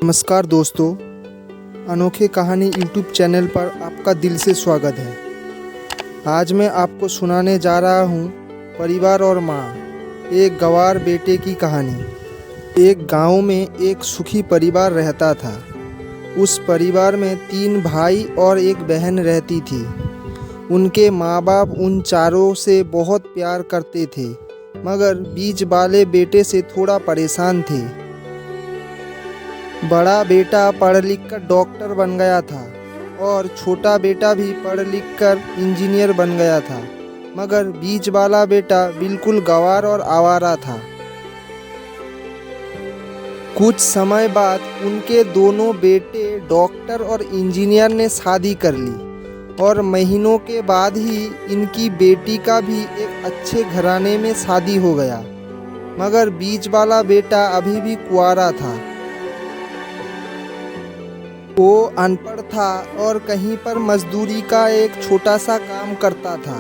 नमस्कार दोस्तों, अनोखे कहानी यूट्यूब चैनल पर आपका दिल से स्वागत है। आज मैं आपको सुनाने जा रहा हूँ परिवार और माँ, एक गंवार बेटे की कहानी। एक गांव में एक सुखी परिवार रहता था। उस परिवार में 3 भाई और एक बहन रहती थी। उनके माँ बाप उन चारों से बहुत प्यार करते थे, मगर बीच वाले बेटे से थोड़ा परेशान थे। बड़ा बेटा पढ़ लिख कर डॉक्टर बन गया था और छोटा बेटा भी पढ़ लिख कर इंजीनियर बन गया था, मगर बीच वाला बेटा बिल्कुल गंवार और आवारा था। कुछ समय बाद उनके दोनों बेटे डॉक्टर और इंजीनियर ने शादी कर ली और महीनों के बाद ही इनकी बेटी का भी एक अच्छे घराने में शादी हो गया, मगर बीच वाला बेटा अभी भी कुंवारा था। वो अनपढ़ था और कहीं पर मजदूरी का एक छोटा सा काम करता था।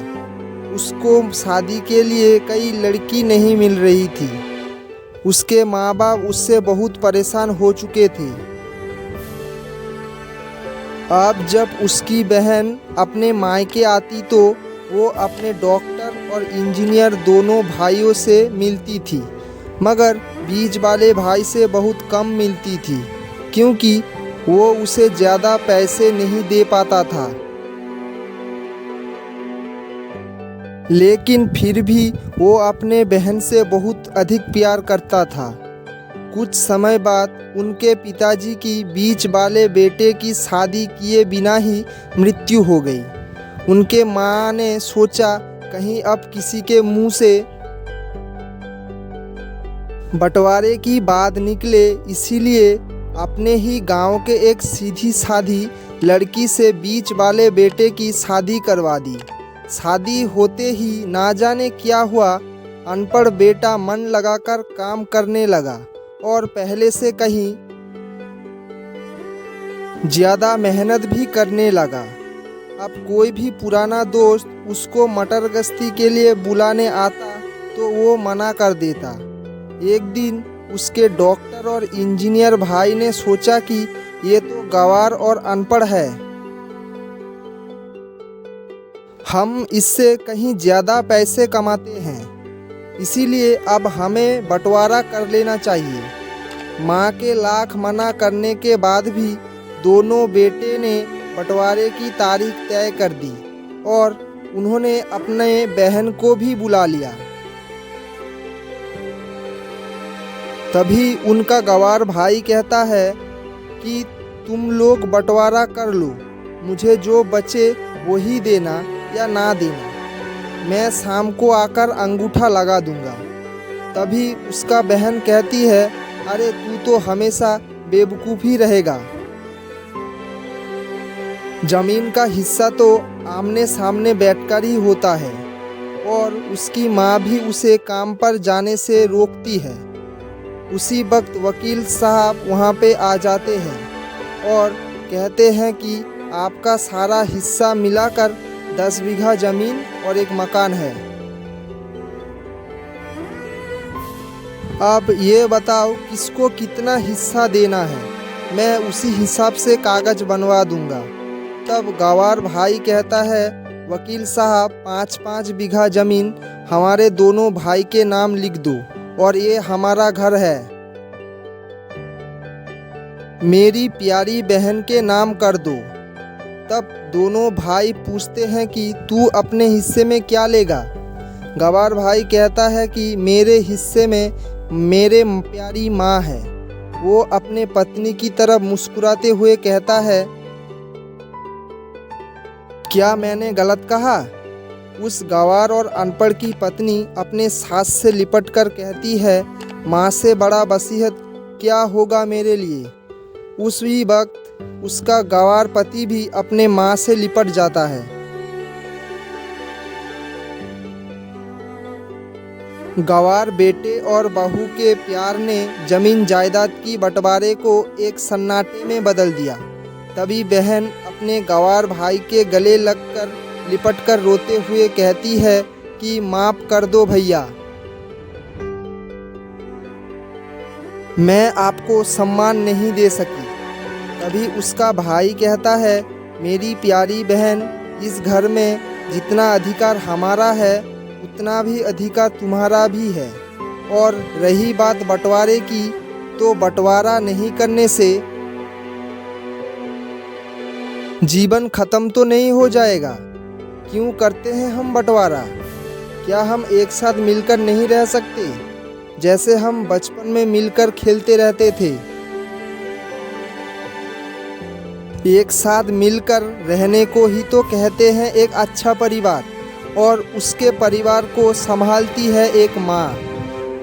उसको शादी के लिए कई लड़की नहीं मिल रही थी। उसके माँ बाप उससे बहुत परेशान हो चुके थे। अब जब उसकी बहन अपने मायके आती तो वो अपने डॉक्टर और इंजीनियर दोनों भाइयों से मिलती थी, मगर बीच वाले भाई से बहुत कम मिलती थी, क्योंकि वो उसे ज़्यादा पैसे नहीं दे पाता था। लेकिन फिर भी वो अपने बहन से बहुत अधिक प्यार करता था। कुछ समय बाद उनके पिताजी की बीच वाले बेटे की शादी किए बिना ही मृत्यु हो गई। उनके माँ ने सोचा कहीं अब किसी के मुंह से बंटवारे की बात निकले, इसीलिए अपने ही गांव के एक सीधी साधी लड़की से बीच वाले बेटे की शादी करवा दी। शादी होते ही ना जाने क्या हुआ, अनपढ़ बेटा मन लगाकर काम करने लगा और पहले से कहीं ज़्यादा मेहनत भी करने लगा। अब कोई भी पुराना दोस्त उसको मटर गश्ती के लिए बुलाने आता तो वो मना कर देता। एक दिन उसके डॉक्टर और इंजीनियर भाई ने सोचा कि ये तो गंवार और अनपढ़ है, हम इससे कहीं ज़्यादा पैसे कमाते हैं, इसीलिए अब हमें बंटवारा कर लेना चाहिए। माँ के लाख मना करने के बाद भी दोनों बेटे ने बंटवारे की तारीख तय कर दी और उन्होंने अपने बहन को भी बुला लिया। तभी उनका गंवार भाई कहता है कि तुम लोग बंटवारा कर लो, मुझे जो बचे वही देना या ना देना, मैं शाम को आकर अंगूठा लगा दूंगा। तभी उसका बहन कहती है, अरे तू तो हमेशा बेवकूफ़ ही रहेगा। जमीन का हिस्सा तो आमने सामने बैठकर ही होता है। और उसकी माँ भी उसे काम पर जाने से रोकती है। उसी वक्त वकील साहब वहाँ पे आ जाते हैं और कहते हैं कि आपका सारा हिस्सा मिलाकर 10 बीघा ज़मीन और एक मकान है। अब ये बताओ किसको कितना हिस्सा देना है, मैं उसी हिसाब से कागज़ बनवा दूंगा। तब गंवार भाई कहता है, वकील साहब 5-5 बीघा ज़मीन हमारे दोनों भाई के नाम लिख दो और ये हमारा घर है। मेरी प्यारी बहन के नाम कर दो। तब दोनों भाई पूछते हैं कि तू अपने हिस्से में क्या लेगा। गंवार भाई कहता है कि मेरे हिस्से में मेरे प्यारी माँ है। वो अपने पत्नी की तरफ मुस्कुराते हुए कहता है, क्या मैंने गलत कहा? उस गंवार और अनपढ़ की पत्नी अपने सास से लिपट कर कहती है, माँ से बड़ा वसीयत क्या होगा मेरे लिए। उसी वक्त उसका गंवार पति भी अपने माँ से लिपट जाता है। गंवार बेटे और बहू के प्यार ने जमीन जायदाद की बंटवारे को एक सन्नाटे में बदल दिया। तभी बहन अपने गंवार भाई के गले लगकर लिपटकर रोते हुए कहती है कि माफ़ कर दो भैया। मैं आपको सम्मान नहीं दे सकी। तभी उसका भाई कहता है, मेरी प्यारी बहन, इस घर में जितना अधिकार हमारा है उतना भी अधिकार तुम्हारा भी है। और रही बात बंटवारे की, तो बंटवारा नहीं करने से जीवन खत्म तो नहीं हो जाएगा। क्यों करते हैं हम बंटवारा? क्या हम एक साथ मिलकर नहीं रह सकते, जैसे हम बचपन में मिलकर खेलते रहते थे? एक साथ मिलकर रहने को ही तो कहते हैं एक अच्छा परिवार। और उसके परिवार को संभालती है एक माँ।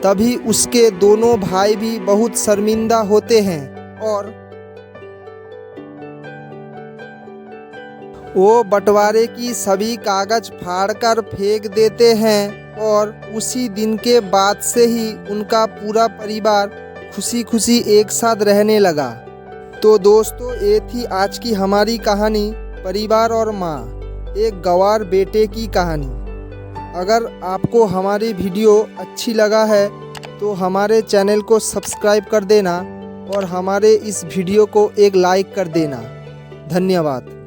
तभी उसके दोनों भाई भी बहुत शर्मिंदा होते हैं और वो बंटवारे की सभी कागज फाड़कर फेंक देते हैं। और उसी दिन के बाद से ही उनका पूरा परिवार खुशी खुशी एक साथ रहने लगा। तो दोस्तों, ये थी आज की हमारी कहानी, परिवार और माँ, एक गंवार बेटे की कहानी। अगर आपको हमारी वीडियो अच्छी लगा है तो हमारे चैनल को सब्सक्राइब कर देना और हमारे इस वीडियो को एक लाइक कर देना। धन्यवाद।